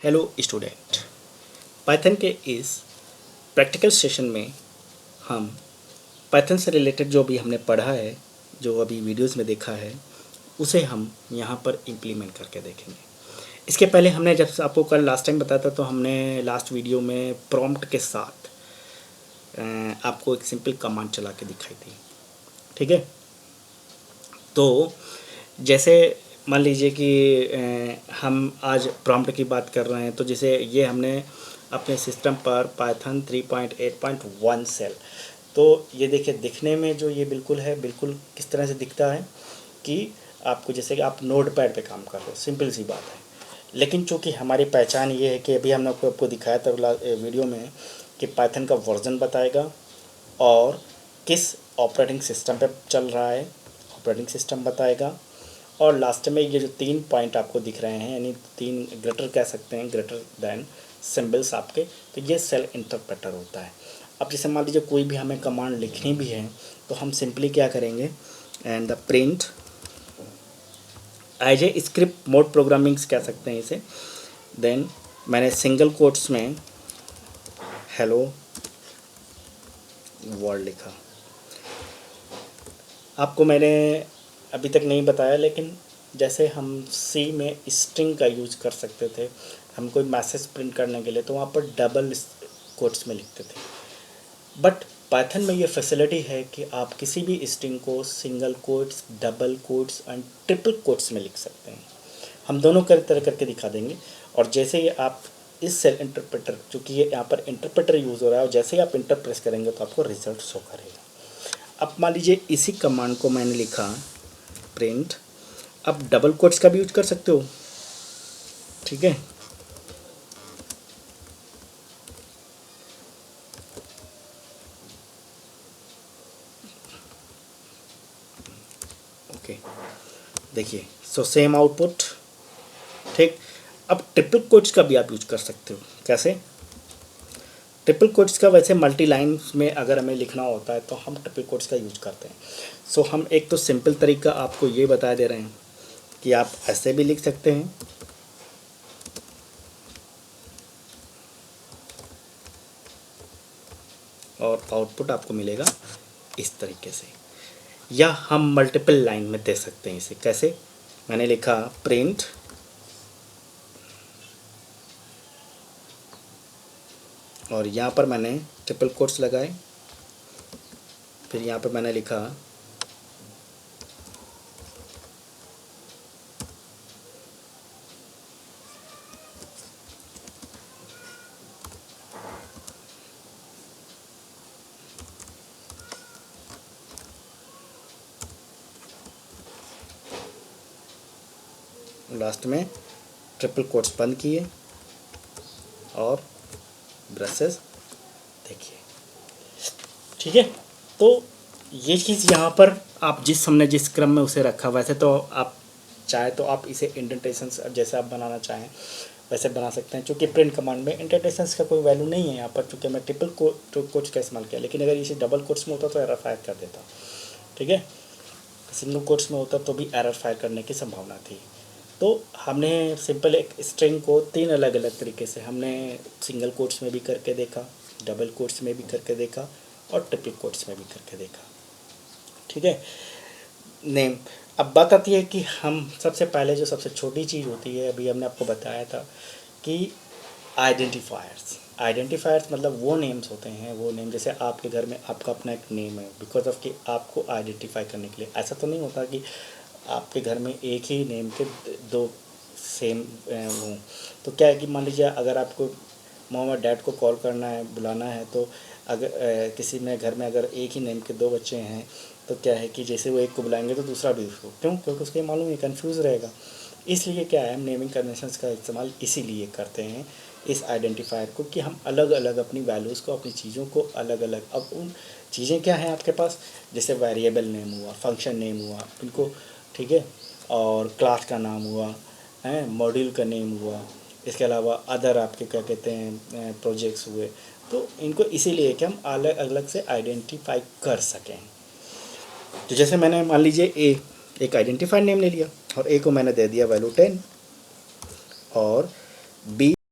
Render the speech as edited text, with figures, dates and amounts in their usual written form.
Hello student, Python के इस practical session में हम पाइथन से रिलेटेड जो भी हमने पढ़ा है, जो अभी वीडियोस में देखा है, उसे हम यहाँ पर इम्प्लीमेंट करके देखेंगे। इसके पहले हमने जब आपको कल लास्ट टाइम बताया था, तो हमने लास्ट वीडियो में प्रॉम्प्ट के साथ आपको एक सिंपल कमांड चला के दिखाई थी। ठीक है, तो जैसे मान लीजिए कि हम आज प्रॉम्प्ट की बात कर रहे हैं, तो जैसे ये हमने अपने सिस्टम पर पाइथन 3.8.1 सेल, तो ये देखिए दिखने में जो ये बिल्कुल है, बिल्कुल किस तरह से दिखता है कि आपको जैसे कि आप नोट पैड पर काम कर रहे हो, सिंपल सी बात है। लेकिन चूँकि हमारी पहचान ये है कि अभी हमने आपको दिखाया था वीडियो में कि पाइथन का वर्जन बताएगा और किस ऑपरेटिंग सिस्टम पे चल रहा है, ऑपरेटिंग सिस्टम बताएगा, और लास्ट में ये जो 3 पॉइंट आपको दिख रहे हैं, यानी 3 ग्रेटर कह सकते हैं, ग्रेटर दैन सिंबल्स आपके, तो ये सेल इंटरप्रेटर होता है। अब जैसे मान लीजिए कोई भी हमें कमांड लिखनी भी है, तो हम सिंपली क्या करेंगे, and the print as a script mode programmings कह सकते हैं इसे। देन मैंने सिंगल कोट्स में हेलो वर्ल्ड लिखा। आपको मैंने अभी तक नहीं बताया, लेकिन जैसे हम सी में स्ट्रिंग का यूज कर सकते थे, हम कोई मैसेज प्रिंट करने के लिए, तो वहाँ पर डबल कोट्स में लिखते थे। बट पाइथन में ये फैसिलिटी है कि आप किसी भी स्ट्रिंग को single quotes, double quotes and triple quotes में लिख सकते हैं। हम दोनों तरह करके दिखा देंगे। और जैसे ही आप इस सेल इंटरप्रेटर, चूँकि ये यहाँ पर इंटरप्रेटर यूज़ हो रहा है, और जैसे ही आप इंटर प्रेस करेंगे तो आपको रिजल्ट शो करेगा। अब मान लीजिए इसी कमांड को मैंने लिखा प्रिंट, अब डबल कोट्स का भी यूज कर सकते हो। ठीक है, ओके, देखिए सो सेम आउटपुट। ठीक, अब ट्रिपल कोट्स का भी आप यूज कर सकते हो। कैसे? ट्रिपल कोट्स का वैसे मल्टी लाइन में अगर हमें लिखना होता है तो हम ट्रिपल कोट्स का यूज करते हैं। सो हम एक तो सिंपल तरीका आपको ये बता दे रहे हैं कि आप ऐसे भी लिख सकते हैं, और आउटपुट आपको मिलेगा इस तरीके से। या हम मल्टीपल लाइन में दे सकते हैं इसे। कैसे? मैंने लिखा प्रिंट और यहाँ पर मैंने ट्रिपल कोट्स लगाए, फिर यहाँ पर मैंने लिखा लास्ट में ट्रिपल कोट्स बंद किए और ब्रशेस देखिए। ठीक है, तो ये चीज़ यहाँ पर आप हमने जिस क्रम में उसे रखा, वैसे तो आप चाहे तो आप इसे इंडेंटेशंस जैसे आप बनाना चाहें वैसे बना सकते हैं। चूँकि प्रिंट कमांड में इंडेंटेशंस का कोई वैल्यू नहीं है यहाँ पर, चूँकि मैं ट्रिपल कोट्स का इस्तेमाल किया। लेकिन अगर इसे डबल कोट्स में होता तो एरर फायर कर देता। ठीक है, सिंगल कोट्स में होता तो भी एरर फायर करने की संभावना थी। तो हमने सिंपल एक स्ट्रिंग को 3 अलग अलग तरीके से हमने सिंगल कोट्स में भी करके देखा, डबल कोट्स में भी करके देखा, और ट्रिपल कोट्स में भी करके देखा। ठीक है, नेम। अब बात आती है कि हम सबसे पहले जो सबसे छोटी चीज़ होती है, अभी हमने आपको बताया था कि आइडेंटिफायर्स मतलब वो नेम्स होते हैं, वो नेम जैसे आपके घर में आपका अपना एक नेम है, बिकॉज ऑफ कि आपको आइडेंटिफाई करने के लिए। ऐसा तो नहीं होता कि आपके घर में एक ही नेम के 2 सेम हों। तो क्या है कि मान लीजिए अगर आपको मॉम और डैड को कॉल करना है, बुलाना है, तो अगर किसी में घर में अगर एक ही नेम के 2 बच्चे हैं, तो क्या है कि जैसे वो एक को बुलाएंगे तो दूसरा भी उसको, क्योंकि उसको ये मालूम है, कन्फ्यूज़ रहेगा। इसलिए क्या है, हम नेमिंग कन्वेंशंस का इस्तेमाल इसीलिए करते हैं इस आइडेंटिफायर को, कि हम अलग अलग अपनी वैल्यूज़ को, अपनी चीज़ों को अलग अलग, अब उन चीज़ें क्या हैं आपके पास, जैसे वेरिएबल नेम हुआ, फंक्शन नेम हुआ, इनको, ठीक है, और क्लास का नाम हुआ है, मॉड्यूल का नेम हुआ, इसके अलावा अदर आपके क्या कहते हैं प्रोजेक्ट्स हुए। तो इनको इसीलिए कि हम अलग अलग से आइडेंटिफाई कर सकें। तो जैसे मैंने मान लीजिए एक आइडेंटिफाइड नेम ले लिया, और ए को मैंने दे दिया वैल्यू 10, और बी